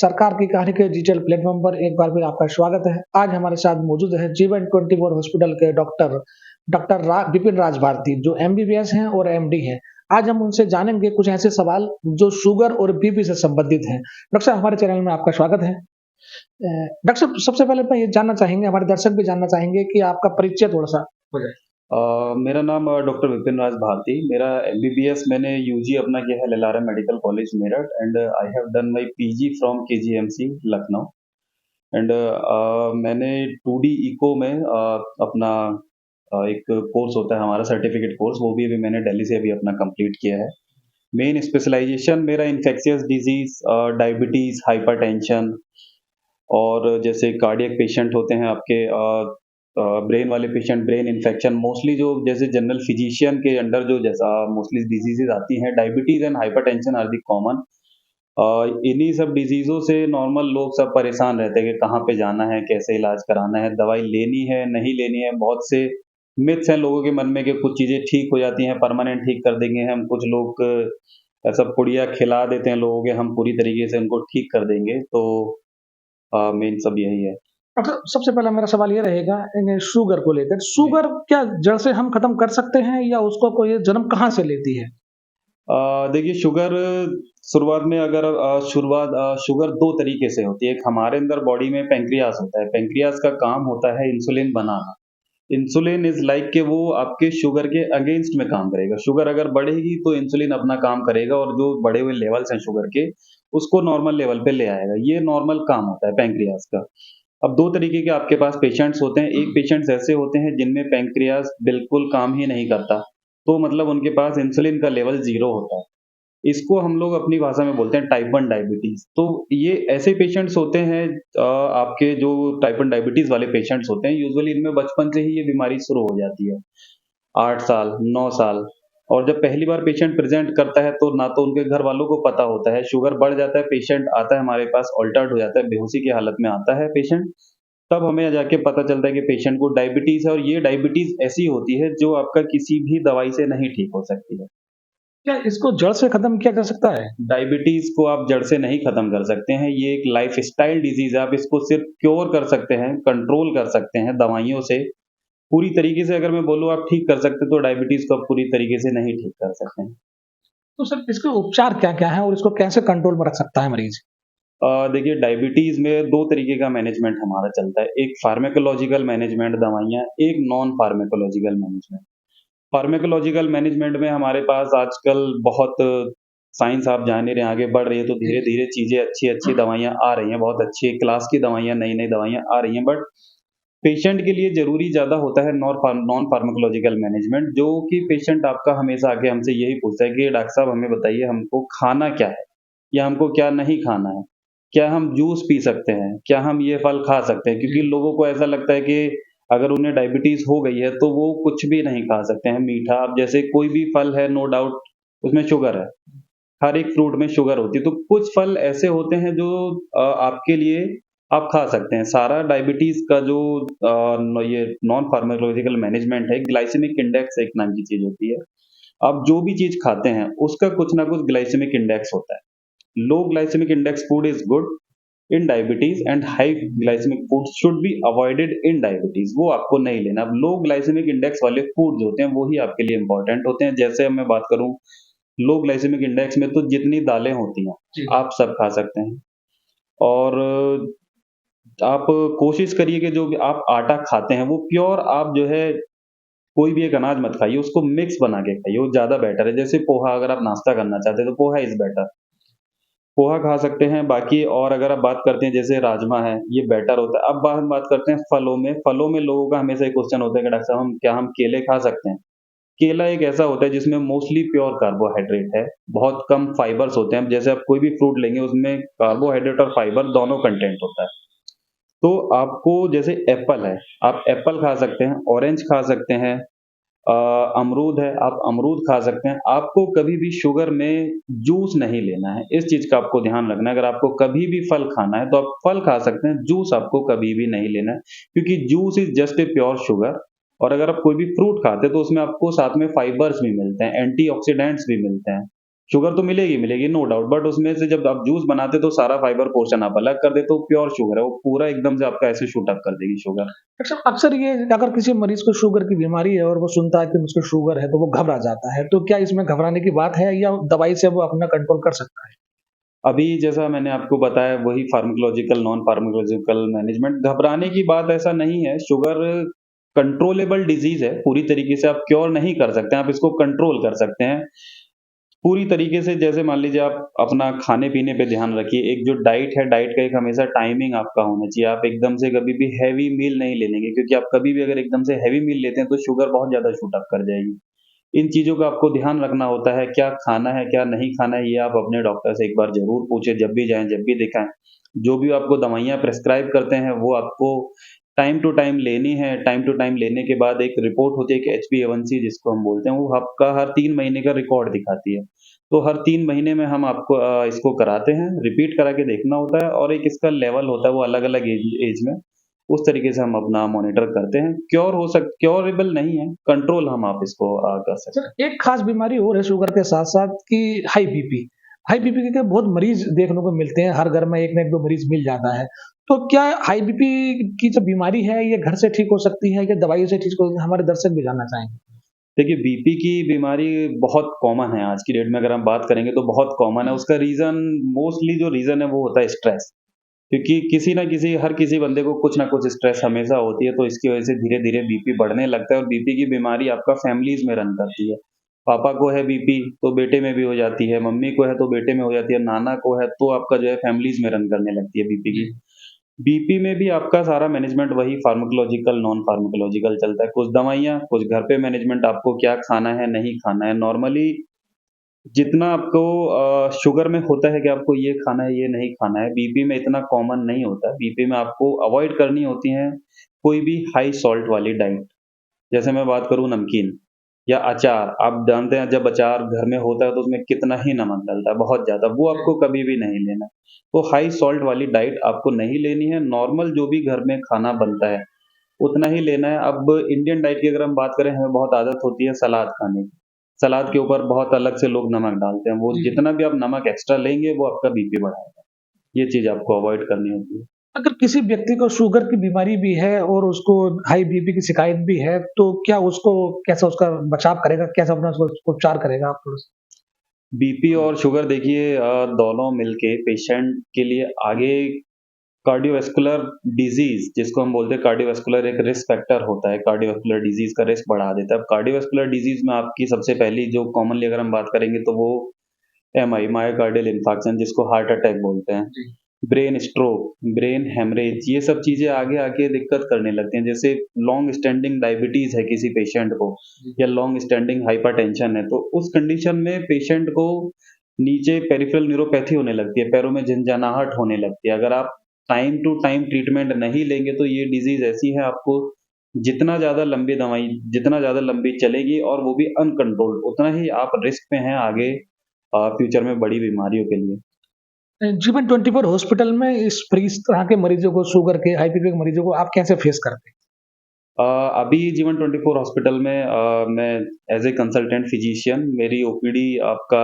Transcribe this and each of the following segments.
सरकार की कहानी के डिजिटल प्लेटफॉर्म पर एक बार फिर आपका स्वागत है। आज हमारे साथ मौजूद है जीवन 24 हॉस्पिटल के डॉक्टर डॉक्टर विपिन राज भारती, जो एमबीबीएस हैं और एमडी हैं। आज हम उनसे जानेंगे कुछ ऐसे सवाल जो शुगर और बीपी से संबंधित हैं। डॉक्टर साहब, हमारे चैनल में आपका स्वागत है। डॉक्टर साहब, सबसे पहले मैं ये जानना चाहेंगे, हमारे दर्शक भी जानना चाहेंगे कि आपका परिचय थोड़ा-सा हो जाए। मेरा नाम डॉक्टर विपिन राज भारती। मेरा एमबीबीएस मैंने यूजी अपना किया है ललारम medical college Meerut and I have done my PG from KGMC Lucknow and मैंने 2D इको में अपना एक कोर्स होता है हमारा सर्टिफिकेट कोर्स, वो भी अभी मैंने दिल्ली से अभी अपना कंप्लीट किया है। मेन स्पेशलाइजेशन मेरा इन्फेक्शियस डिजीज, डायबिटीज, हाइपरटेंशन और जैसे कार्डियक पेशेंट होते हैं आपके, ब्रेन वाले पेशेंट, ब्रेन इन्फेक्शन, मोस्टली जो जैसे जनरल फिजिशियन के अंडर जो जैसा मोस्टली डिजीजेज आती हैं, diabetes and hypertension are the common. इन्हीं सब डिजीजों से नॉर्मल लोग सब परेशान रहते हैं कि कहाँ पे जाना है, कैसे इलाज कराना है, दवाई लेनी है, नहीं लेनी है। बहुत से मिथ्स हैं लोगों के मन में कि कुछ चीजें ठीक हो जाती हैं, परमानेंट ठीक कर देंगे हम। कुछ लोग ऐसा पुड़िया खिला देते हैं लोगों के, हम पूरी तरीके से उनको ठीक कर देंगे। तो मेन सब यही है। डॉक्टर, सबसे पहला मेरा सवाल ये रहेगा शुगर को लेकर। शुगर क्या जड़ से हम खत्म कर सकते हैं या उसको कोई जन्म कहाँ से लेती है? देखिए, शुगर शुरुआत में अगर शुगर 2 तरीके से होती है। एक हमारे अंदर बॉडी में पैंक्रियास होता है। पैंक्रियास का काम होता है insulin banana. Insulin is like कि वो आपके शुगर के अगेंस्ट में काम करेगा। शुगर अगर बढ़ेगी तो इंसुलिन अपना काम करेगा और जो बढ़े हुए लेवल्स हैं शुगर के, उसको नॉर्मल लेवल पे ले आएगा। ये नॉर्मल काम होता है पैंक्रियास का। अब 2 तरीके के आपके पास पेशेंट्स होते हैं। एक पेशेंट्स ऐसे होते हैं जिनमें पैंक्रियास बिल्कुल काम ही नहीं करता, तो मतलब उनके पास इंसुलिन का लेवल 0 होता है। इसको हम लोग अपनी भाषा में बोलते हैं टाइप 1 डायबिटीज़। तो ये ऐसे पेशेंट्स होते हैं, आपके जो टाइप 1 डायबिटीज़ वाले पेशेंट्स होते हैं, यूजुअली इनमें बचपन से ही ये बीमारी शुरू हो जाती है। 8 साल, 9 साल। और जब पहली बार पेशेंट प्रेज़ेंट करता है तो ना तो उनके घर वालों को पता होता है, शुगर बढ़ जाता है, पेशेंट आता है हमारे पास, अल्टर्ड हो जाता है, बेहोशी की हालत में आता है पेशेंट। तब हमें जाके पता चलता है कि पेशेंट को डायबिटीज़ है और ये डायबिटीज़ ऐसी होती है जो आपका किसी भी दवाई से नहीं ठीक हो सकती है। क्या इसको जड़ से खत्म किया जा सकता है? डायबिटीज़ को आप जड़ से नहीं खत्म कर सकते हैं, ये एक लाइफ़स्टाइल डिज़ीज़ है। आप इसको सिर्फ़ क्योर कर सकते हैं, कंट्रोल कर सकते हैं दवाइयों से। पूरी तरीके से अगर मैं बोलूँ आप ठीक कर सकते हैं, तो डायबिटीज़ को आप पूरी तरीके से नहीं ठीक कर सकते हैं। तो सर, इसके उपचार क्या-क्या हैं और इसको कैसे कंट्रोल में रख सकता है मरीज? देखिए, डायबिटीज़ में 2 तरीके का मैनेजमेंट हमारा चलता है। एक फार्माकोलॉजिकल मैनेजमेंट दवाइयाँ, एक non pharmacological management. Pharmacological management में हमारे पास आजकल बहुत साइंस आप जान ही रहे हैं आगे बढ़ रही है, तो धीरे-धीरे चीज़ें अच्छी-अच्छी दवाइयाँ आ रही हैं, बहुत अच्छी क्लास की दवाइयाँ, नई-नई दवाइयाँ आ रही हैं। बट पेशेंट के लिए ज़रूरी ज़्यादा होता है नॉन फार्माकोलॉजिकल मैनेजमेंट, जो कि पेशेंट आपका हमेशा आके हमसे यही पूछता है कि डॉक्टर साहब हमें बताइए हमको खाना क्या है? या हमको क्या नहीं खाना है? क्या हम जूस पी सकते हैं? क्या हम ये फल खा सकते हैं? क्योंकि लोगों को ऐसा लगता है कि अगर उन्हें डायबिटीज़ हो गई है, तो वो कुछ भी नहीं खा सकते हैं मीठा। अब जैसे कोई भी फल है, नो डाउट उसमें शुगर है। हर एक फ्रूट में शुगर होती है, तो कुछ फल ऐसे होते हैं जो आपके लिए आप खा सकते हैं। सारा डायबिटीज़ का जो ये नॉन फार्माकोलॉजिकल मैनेजमेंट है, ग्लाइसेमिक इंडेक्स एक नाम की चीज़ होती है। आप जो भी चीज़ खाते हैं, उसका कुछ ना कुछ ग्लाइसेमिक इंडेक्स होता है। लो glycemic index food is good in diabetes and high glycemic food should be avoided in diabetes। वो आपको नहीं लेना। अब लो glycemic index वाले फूड जो होते हैं वो ही आपके लिए इम्पोर्टेंट होते हैं। जैसे अब मैं बात करूँ लो glycemic index में, तो जितनी दालें होती हैं आप सब खा सकते हैं। और आप कोशिश करिए कि जो भी आप आटा खाते हैं वो प्योर आप जो है कोई भी एक अनाज मत खाइए, उसको मिक्स बना के खाइए, वो ज़्यादा बेटर है। जैसे पोहा अगर आप नाश्ता करना चाहते हैं तो पोहा इज़ बेटर। पोहा खा सकते हैं। बाकी और अगर आप बात करते हैं जैसे राजमा है, ये बेटर होता है। अब हम बात करते हैं फलों में। फलों में लोगों का हमेशा एक क्वेश्चन होता है कि डॉक्टर साहब हम केले खा सकते हैं? केला एक ऐसा होता है जिसमें मोस्टली प्योर कार्बोहाइड्रेट है, बहुत कम फाइबर्स होते हैं। जैसे आप कोई भी फ्रूट लेंगे उसमें कार्बोहाइड्रेट और फाइबर दोनों कंटेंट होता है। तो आपको जैसे एप्पल है, आप एप्पल खा सकते हैं, ऑरेंज खा सकते हैं, अ, अमरूद है, आप अमरूद खा सकते हैं। आपको कभी भी शुगर में जूस नहीं लेना है, इस चीज़ का आपको ध्यान रखना है। अगर आपको कभी भी फल खाना है, तो आप फल खा सकते हैं, जूस आपको कभी भी नहीं लेना है, क्योंकि juice is just a pure sugar. और अगर आप कोई भी फ्रूट खाते हैं, तो उसमें आपको साथ में फाइबर्स भी मिलते हैं, एंटीऑक्सीडेंट्स भी मिलते हैं। शुगर तो मिलेगी मिलेगी नो डाउट, बट उसमें से जब आप जूस बनाते तो सारा फाइबर पोर्शन आप अलग कर देते, तो प्योर शुगर है वो, पूरा एकदम से आपका ऐसे शूट अप कर देगी शुगर। अच्छा, अक्सर ये अगर किसी मरीज को शुगर की बीमारी है और वो सुनता है कि मुझको शुगर है तो वो घबरा जाता है, तो क्या इसमें घबराने की बात है या दवाई से वो अपना कंट्रोल कर सकता है? अभी जैसा मैंने आपको बताया वही फार्माकोलॉजिकल नॉन फार्माकोलॉजिकल मैनेजमेंट, घबराने की बात ऐसा नहीं है। शुगर कंट्रोलेबल डिजीज है, पूरी तरीके से आप क्योर नहीं कर सकते हैं, आप इसको कंट्रोल कर सकते हैं पूरी तरीके से। जैसे मान लीजिए आप अपना खाने-पीने पे ध्यान रखिए, एक जो डाइट है, डाइट का एक हमेशा टाइमिंग आपका होना चाहिए। आप एकदम से कभी भी हेवी मील नहीं ले लेंगे, क्योंकि आप कभी भी अगर एकदम से हेवी मील लेते हैं तो शुगर बहुत ज़्यादा शूट अप कर जाएगी। इन चीज़ों का आपको ध्यान रखना होता है, क्या खाना है, क्या नहीं खाना है, ये आप अपने डॉक्टर से एक बार ज़रूर पूछें, जब भी जाएँ, जब भी दिखाएँ। जो भी आपको दवाइयाँ प्रिस्क्राइब करते हैं, वो आपको टाइम टू टाइम लेनी है। टाइम टू टाइम लेने के बाद एक रिपोर्ट होती है, एक HbA1c जिसको हम बोलते हैं, वो आपका हर 3 महीने का रिकॉर्ड दिखाती है। तो हर 3 महीने में हम आपको इसको कराते हैं, रिपीट करा के देखना होता है, और एक इसका लेवल होता है, वो अलग-अलग एज में, उस तरीके से हम अपना मॉनिटर करते हैं। क्योरेबल नहीं है, कंट्रोल हम आप इसको कर सकते हैं। सर, एक खास बीमारी और है शुगर के साथ-साथ कि हाई बीपी। हाई बीपी के बहुत मरीज देखने को मिलते हैं, हर घर में एक ना एक 2 मरीज मिल जाता है। तो क्या हाई बीपी की जो बीमारी है, ये घर से ठीक हो सकती है या दवाइयों से ठीक हो? हमारे दर्शक भी जानना चाहेंगे। देखिए, बीपी की बीमारी बहुत कॉमन है आज की डेट में, अगर हम बात करेंगे तो बहुत कॉमन है। उसका रीज़न, मोस्टली जो रीज़न है वो होता है स्ट्रेस। क्योंकि किसी न किसी, हर किसी बंदे को कुछ ना कुछ स्ट्रेस हमेशा होती है, तो इसकी वजह से धीरे-धीरे बीपी बढ़ने लगता है, और बीपी की बीमारी आपका फैमिलीज़ में रन करती है। पापा को है बीपी तो बेटे में भी हो जाती है, मम्मी को है तो बेटे में हो जाती है, नाना को है तो आपका जो है फैमिलीज़ में रन करने लगती है बीपी की। बीपी में भी आपका सारा मैनेजमेंट वही फार्माकोलॉजिकल, नॉन फार्माकोलॉजिकल चलता है। कुछ दवाइयाँ, कुछ घर पे मैनेजमेंट, आपको क्या खाना है, नहीं खाना है। नॉर्मली जितना आपको शुगर में होता है कि आपको ये खाना है, ये नहीं खाना है, बीपी में इतना कॉमन नहीं होता है। बीपी में आपको अवॉइड करनी होती हैं कोई भी हाई सॉल्ट वाली डाइट। जैसे मैं बात करूँ नमकीन या अचार, आप जानते हैं जब अचार घर में होता है तो उसमें कितना ही नमक डलता है, बहुत ज़्यादा, वो आपको कभी भी नहीं लेना। तो हाई सॉल्ट वाली डाइट आपको नहीं लेनी है, नॉर्मल जो भी घर में खाना बनता है, उतना ही लेना है। अब इंडियन डाइट की अगर हम बात करें, हमें बहुत आदत होती है सलाद खाने की। सलाद के ऊपर बहुत अलग से लोग नमक डालते हैं, वो जितना भी आप नमक एक्स्ट्रा लेंगे, वो आपका बीपी बढ़ाएगा। ये चीज़ आपको अवॉइड करनी होती है। अगर किसी व्यक्ति को शुगर की बीमारी भी है और उसको हाई बीपी की शिकायत भी है, तो क्या उसको कैसा उसका बचाव करेगा? कैसे अपना उसको उपचार करेगा आप थोड़ा-सा? बीपी और शुगर देखिए दोनों मिलके पेशेंट के लिए आगे कार्डियोवैस्कुलर डिजीज़ जिसको हम बोलते हैं, कार्डियोवैस्कुलर एक रिस्क फैक्टर होता है, कार्डियोवैस्कुलर डिजीज़ का रिस्क बढ़ा देता है। अब कार्डियोवैस्कुलर डिजीज़ में आपकी सबसे पहली जो कॉमनली अगर हम बात करेंगे तो वो एमआई, मायोकार्डियल इंफार्क्शन जिसको हार्ट अटैक बोलते हैं, जी। ब्रेन स्ट्रोक, ब्रेन हेमरेज, ये सब चीज़ें आगे आके दिक्कत करने लगती हैं। जैसे लॉन्ग स्टैंडिंग डायबिटीज़ है किसी पेशेंट को, जी। या लॉन्ग स्टैंडिंग हाइपरटेंशन है, तो उस कंडीशन में पेशेंट को नीचे पेरिफेरल न्यूरोपैथी होने लगती है, पैरों में झनझनाहट होने लगती है। अगर आप टाइम टू टाइम ट्रीटमेंट नहीं लेंगे तो ये डिज़ीज़ ऐसी है, आपको जितना ज़्यादा लंबी चलेगी और वो भी अनकंट्रोल्ड, उतना ही आप रिस्क पे हैं आगे फ्यूचर में बड़ी बीमारियों के लिए। जीवन 24 हॉस्पिटल में इस तरह के मरीजों को, शुगर के, हाई बीपी के मरीजों को आप कैसे फेस करते हैं? अभी जीवन 24 हॉस्पिटल में मैं एज़ ए कंसल्टेंट फिजिशियन, मेरी ओपीडी आपका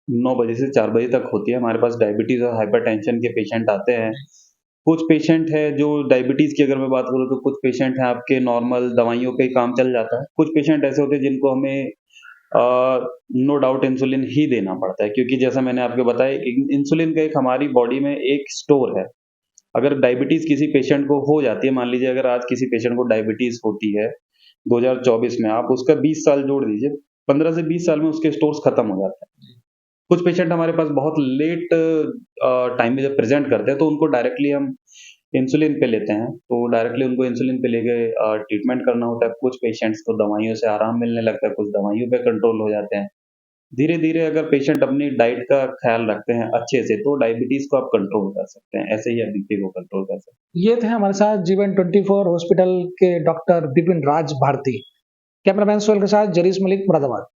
9 बजे से 4 बजे तक होती है। हमारे पास डायबिटीज़ और हाइपरटेंशन के पेशेंट आते हैं। कुछ पेशेंट हैं जो डायबिटीज़ की अगर मैं बात करूँ तो कुछ पेशेंट हैं आपके नॉर्मल दवाइयों पे ही काम चल जाता है। कुछ पेशेंट ऐसे होते हैं जिनको हमें नो डाउट इंसुलिन ही देना पड़ता है, क्योंकि जैसा मैंने आपको बताया, इंसुलिन का एक हमारी बॉडी में एक स्टोर है। अगर डायबिटीज़ किसी पेशेंट को हो जाती है, मान लीजिए अगर आज किसी पेशेंट को डायबिटीज़ होती है 2024 में, आप उसका 20 साल जोड़ दीजिए, 15 से 20 साल में उसके स्टोर्स खत्म हो जाते हैं। कुछ पेशेंट हमारे पास बहुत लेट टाइम में जब प्रेज़ेंट करते हैं तो उनको डायरेक्टली हम इंसुलिन पे लेते हैं, तो डायरेक्टली उनको इंसुलिन पे लेके ट्रीटमेंट करना होता है। कुछ पेशेंट्स को दवाइयों से आराम मिलने लगता है, कुछ दवाइयों पे कंट्रोल हो जाते हैं। धीरे-धीरे अगर पेशेंट अपनी डाइट का ख़्याल रखते हैं अच्छे से, तो डायबिटीज़ को आप कंट्रोल कर सकते हैं, ऐसे ही आप बीपी को कंट्रोल कर सकते हैं। ये थे हमारे साथ जीवन 24 हॉस्पिटल के डॉक्टर बिपिन राज भारती। कैमरामैन सोहेल के साथ जरीस मलिक, मुरादाबाद।